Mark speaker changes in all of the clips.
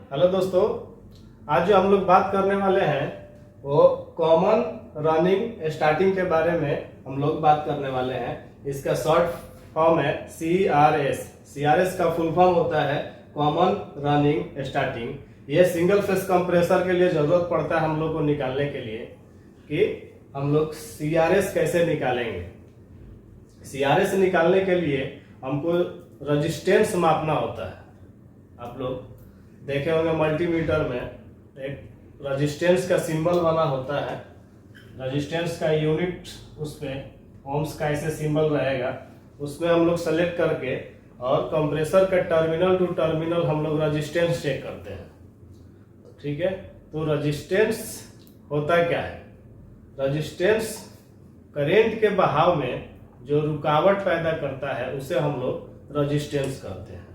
Speaker 1: Hello दोस्तों, आज जो हम लोग बात करने वाले हैं वो कॉमन रनिंग स्टार्टिंग के बारे में हम लोग बात करने वाले हैं। इसका शॉर्ट फॉर्म है CRS। CRS का फुल फॉर्म होता है कॉमन रनिंग स्टार्टिंग। ये सिंगल फेस कंप्रेसर के लिए जरूरत पड़ता है हम लोग को निकालने के लिए कि हम लोग CRS कैसे निकालेंगे। CRS निकालने के लिए हमको रेजिस्टेंस मापना होता है। आप लोग देखे होंगे मल्टीमीटर में एक रेजिस्टेंस का सिंबल बना होता है। रेजिस्टेंस का यूनिट उस पे ओम्स का ऐसे सिंबल रहेगा, उसमें हम लोग सेलेक्ट करके और कंप्रेसर का टर्मिनल टू टर्मिनल हम लोग रेजिस्टेंस चेक करते हैं। ठीक है, तो रेजिस्टेंस होता क्या है? रेजिस्टेंस करेंट के बहाव में जो रुकावट पैदा करता है उसे हम लोग रेजिस्टेंस कहते हैं।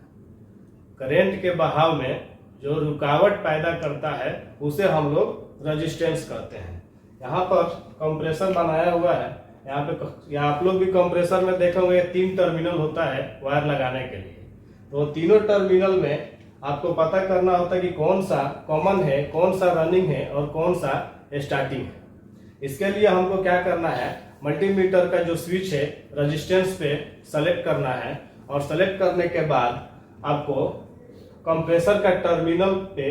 Speaker 1: करंट के बहाव में जो रुकावट पैदा करता है उसे हम लोग रेजिस्टेंस कहते हैं। यहाँ पर कंप्रेसर बनाया हुआ है, यहाँ आप लोग भी कंप्रेसर में देखोगे 3 टर्मिनल होता है वायर लगाने के लिए। तो तीनों टर्मिनल में आपको पता करना होता है कि कौन सा कॉमन है, कौन सा रनिंग है और कौन सा स्टार्टिंग है। इसके लिए हमको क्या करना है, मल्टीमीटर का जो स्विच है रेजिस्टेंस पे सेलेक्ट करना है और सेलेक्ट करने के बाद आपको कंप्रेसर का टर्मिनल पे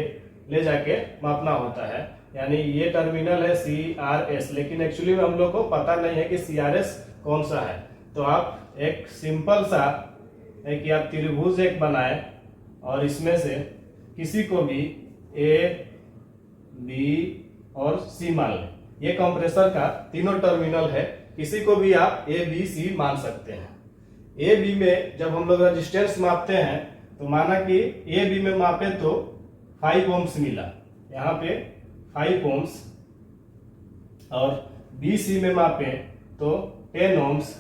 Speaker 1: ले जाके मापना होता है। यानी ये टर्मिनल है CRS, लेकिन एक्चुअली में हम लोग को पता नहीं है कि CRS कौन सा है। तो आप एक सिंपल सा है कि आप त्रिभुज एक बनाए और इसमें से किसी को भी A, B और C मान लें। ये कंप्रेसर का तीनों टर्मिनल है, किसी को भी आप A, B, C मान सकते हैं। A, B में जब हम लोग रेजिस्टेंस मापते हैं तो माना कि A, B में मापे तो 5 ओम्स मिला, यहाँ पे 5 ओम्स, और B, C में मापे तो 10 ओम्स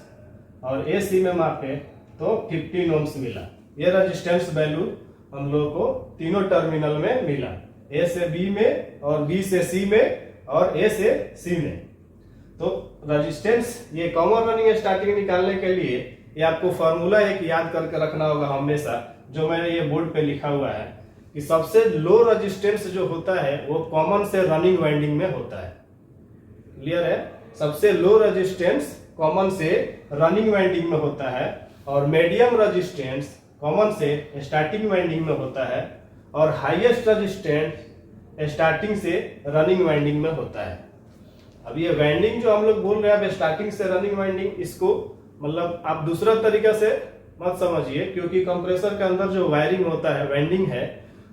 Speaker 1: और A, C में मापे तो 15 ओम्स मिला। ये रेजिस्टेंस वैल्यू हम लोग को तीनों टर्मिनल में मिला, A से B में और B से C में और A से C में। तो रेजिस्टेंस ये कॉमन रनिंग स्टार्टिंग निकालने के लिए ये आपको फॉर्मूला एक याद करके रखना होगा हमेशा, जो मैंने ये बोर्ड पे लिखा हुआ है कि सबसे लो रेजिस्टेंस जो होता है वो कॉमन से रनिंग वाइंडिंग में होता है। क्लियर है? सबसे लो रेजिस्टेंस कॉमन से रनिंग वाइंडिंग में होता है और मीडियम रेजिस्टेंस कॉमन से स्टार्टिंग वाइंडिंग में होता है और हाईएस्ट रेजिस्टेंस स्टार्टिंग से रनिंग वाइंडिंग में होता है। अब ये वाइंडिंग जो हम लोग बोल रहे हैं स्टार्टिंग से रनिंग वाइंडिंग, इसको मतलब आप दूसरा तरीका से मत समझिए, क्योंकि कंप्रेसर के अंदर जो वायरिंग होता है, वाइंडिंग है,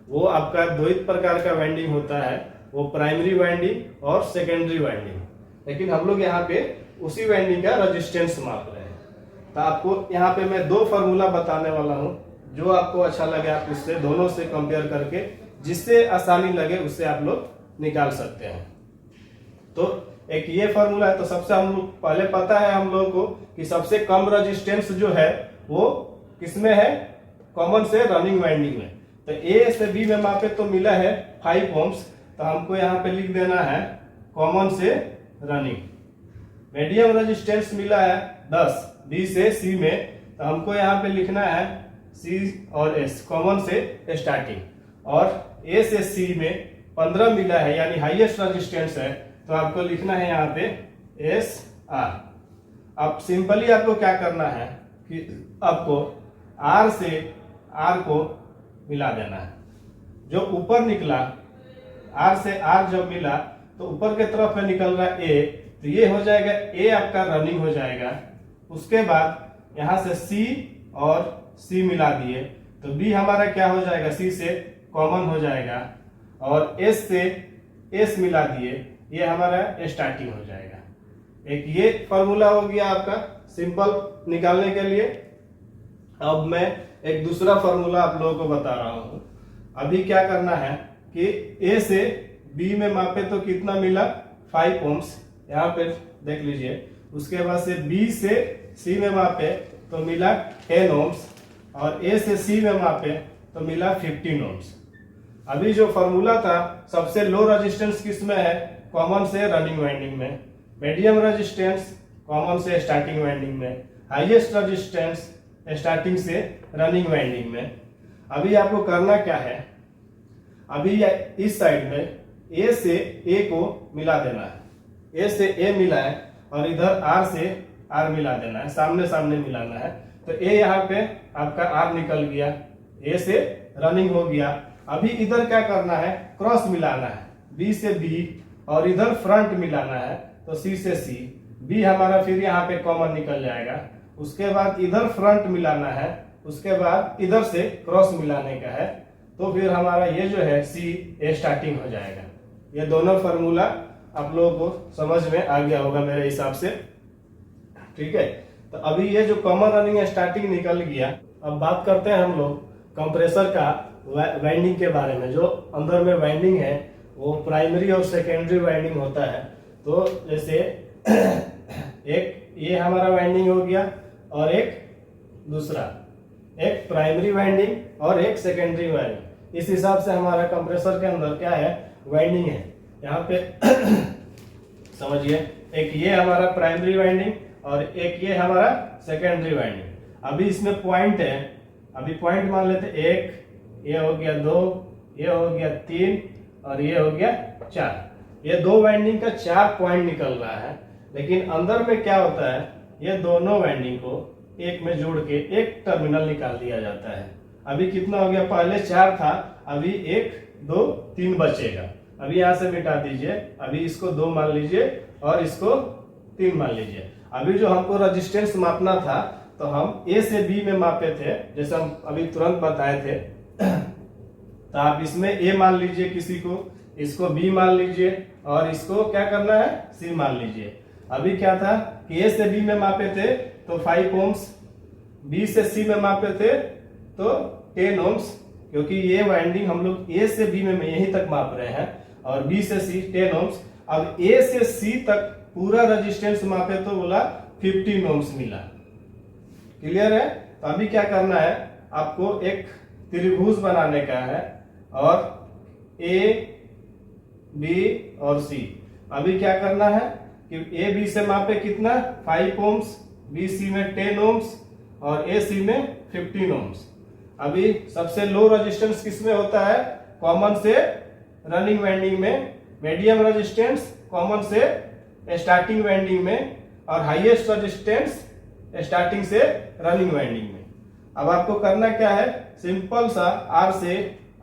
Speaker 1: वो आपका दो प्रकार का वाइंडिंग होता है, वो प्राइमरी वाइंडिंग और सेकेंडरी वाइंडिंग। लेकिन हम लोग यहाँ पे उसी वाइंडिंग का रेजिस्टेंस माप रहे हैं। तो आपको यहाँ पे मैं 2 फार्मूला बताने वाला हूँ, जो आपको अच्छा लगे आप उससे दोनों से कंपेयर करके जिससे आसानी लगे उससे आप लोग निकाल सकते हैं। तो एक ये फार्मूला है, तो सबसे हम लोग पहले पता है हम लोगों को कि सबसे कम रेजिस्टेंस जो है वो किसमें है, कॉमन से रनिंग वाइंडिंग में। तो A से B में मापे तो मिला है 5 ओम्स, तो हमको यहाँ पे लिख देना है कॉमन से रनिंग। मीडियम रेजिस्टेंस मिला है 10 B से C में, तो हमको यहाँ पे लिखना है C और S कॉमन से स्टार्टिंग, और A से C में 15 मिला है यानी हाईएस्ट रेजिस्टेंस है, तो आपको लिखना है यहाँ पे SR। अब सिंपली आपको क्या करना है कि आपको R से R को मिला देना है। जो ऊपर निकला R से R जब मिला तो ऊपर के तरफ में निकल रहा है A, तो ये हो जाएगा A आपका रनिंग हो जाएगा। उसके बाद यहाँ से C और C मिला दिए तो B हमारा क्या हो जाएगा, C से कॉमन हो जाएगा, और S से S मिला दिए, ये हमारा स्टार्टिंग हो जाएगा। एक ये फॉर्मूला हो गया आपका सिंपल निकालने के लिए। अब मैं एक दूसरा फॉर्मूला आप लोगों को बता रहा हूं। अभी क्या करना है कि A से B में मापे तो कितना मिला 5 ओम्स, यहाँ पे देख लीजिए। उसके बाद से B से C में मापे तो मिला 10 ओम्स, और A से C में मापे तो मिला 15 ओम्स। अभी जो फॉर्मूला था सबसे लो रेजिस्टेंस किस में है, कॉमन से रनिंग वाइंडिंग में, मीडियम रेजिस्टेंस कॉमन से स्टार्टिंग वाइंडिंग में, हाईएस्ट रेजिस्टेंस स्टार्टिंग से रनिंग वाइंडिंग में। अभी आपको करना क्या है, अभी इस साइड में ए से ए को मिला देना है, ए से ए मिला है और इधर आर से आर मिला देना है, सामने सामने मिलाना है। तो ए यहाँ पे आपका आर निकल गया, ए से रनिंग हो गया। अभी इधर क्या करना है, क्रॉस मिलाना है, बी से बी और इधर फ्रंट मिलाना है, तो सी से सी। बी हमारा फिर यहाँ पे कॉमन निकल जाएगा। उसके बाद इधर फ्रंट मिलाना है, उसके बाद इधर से क्रॉस मिलाने का है, तो फिर हमारा ये जो है सी ए स्टार्टिंग हो जाएगा। ये दोनों फार्मूला आप लोगों को समझ में आ गया होगा मेरे हिसाब से, ठीक है। तो अभी ये जो कॉमन रनिंग स्टार्टिंग निकल गया। अब बात करते हैं हम लोग कंप्रेसर का वाइंडिंग के बारे में। जो अंदर में वाइंडिंग है वो प्राइमरी और सेकेंडरी वाइंडिंग होता है। तो जैसे एक ये हमारा वाइंडिंग हो गया और एक दूसरा, एक प्राइमरी वाइंडिंग और एक सेकेंडरी वाइंडिंग। इस हिसाब से हमारा कंप्रेसर के अंदर क्या है, वाइंडिंग है। यहाँ पे समझिए, एक ये हमारा प्राइमरी वाइंडिंग और एक ये हमारा सेकेंडरी वाइंडिंग। अभी इसमें पॉइंट है, अभी पॉइंट मान लेते, एक ये हो गया 2, ये हो गया 3 और ये हो गया 4। ये दो वाइंडिंग का 4 पॉइंट निकल रहा है। लेकिन अंदर में क्या होता है, ये दोनों वाइंडिंग को एक में जोड़ के एक टर्मिनल निकाल दिया जाता है। अभी कितना हो गया, पहले 4 था, अभी 1 2 3 बचेगा। अभी यहाँ से मिटा दीजिए, अभी इसको 2 मान लीजिए और इसको 3 मान लीजिए। अभी जो हमको रेजिस्टेंस मापना था तो हम ए से बी में मापे थे, जैसे हम अभी तुरंत बताए थे। तो आप इसमें ए मान लीजिए किसी को, इसको बी मान लीजिए और इसको क्या करना है, सी मान लीजिए। अभी क्या था कि ए से बी में मापे थे तो 5 ओम्स, बी से सी में मापे थे तो 10 ओम्स, क्योंकि ये वाइंडिंग हम लोग ए से बी में यहीं तक माप रहे हैं और बी से सी 10 ओम्स। अब ए से सी तक पूरा रेजिस्टेंस मापे तो बोला 15 ओम्स मिला। क्लियर है। तो अभी क्या करना है, आपको एक त्रिभुज बनाने का है और ए बी और सी। अभी क्या करना है कि ए बी से मापे कितना, 5 ओम्स, बी सी में 10 ओम्स और ए सी में 15 ओम्स। अभी सबसे लो रेजिस्टेंस किसमें होता है, कॉमन से रनिंग वाइंडिंग में, मीडियम रेजिस्टेंस कॉमन से स्टार्टिंग वाइंडिंग में और हाईएस्ट रेजिस्टेंस स्टार्टिंग से रनिंग वाइंडिंग में। अब आपको करना क्या है, सिंपल सा आर से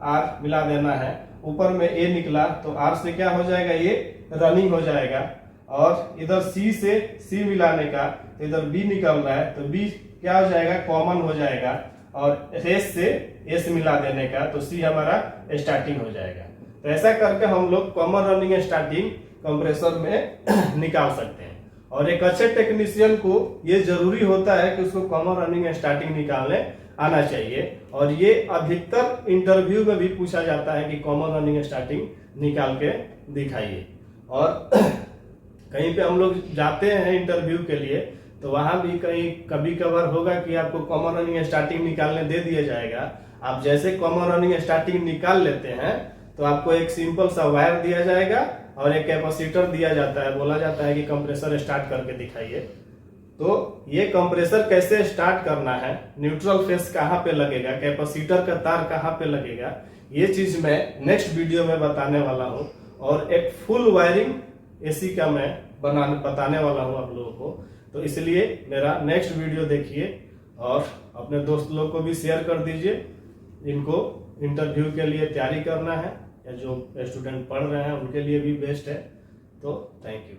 Speaker 1: आर मिला देना है। ऊपर में ए निकला तो आर से क्या हो जाएगा, ये रनिंग हो जाएगा। और इधर सी से सी मिलाने का, तो इधर बी निकल रहा है तो बी क्या हो जाएगा, कॉमन हो जाएगा। और एस से एस मिला देने का तो सी हमारा स्टार्टिंग हो जाएगा। तो ऐसा करके हम लोग कॉमन रनिंग स्टार्टिंग कंप्रेसर में निकाल सकते हैं। और एक अच्छे टेक्नीशियन को ये जरूरी होता है कि उसको कॉमन रनिंग स्टार्टिंग निकालने आना चाहिए। और ये अधिकतर इंटरव्यू में भी पूछा जाता है कि कॉमन रनिंग स्टार्टिंग निकाल के दिखाइए। और कहीं पे हम लोग जाते हैं इंटरव्यू के लिए तो वहां भी कहीं कभी कभार होगा कि आपको कॉमन रनिंग स्टार्टिंग निकालने दे दिया जाएगा। आप जैसे कॉमन रनिंग स्टार्टिंग निकाल लेते हैं तो आपको एक सिंपल सा वायर दिया जाएगा और एक कैपेसिटर दिया जाता है, बोला जाता है कि कंप्रेसर स्टार्ट करके दिखाइए। तो ये कंप्रेसर कैसे स्टार्ट करना है, न्यूट्रल फेस कहाँ पे लगेगा, कैपेसिटर का तार कहाँ पे लगेगा, ये चीज मैं नेक्स्ट वीडियो में बताने वाला हूँ। और एक फुल वायरिंग एसी का मैं बताने वाला हूँ आप लोगों को। तो इसलिए मेरा नेक्स्ट वीडियो देखिए और अपने दोस्त लोग को भी शेयर कर दीजिए, इनको इंटरव्यू के लिए तैयारी करना है या जो स्टूडेंट पढ़ रहे हैं उनके लिए भी बेस्ट है। तो थैंक यू।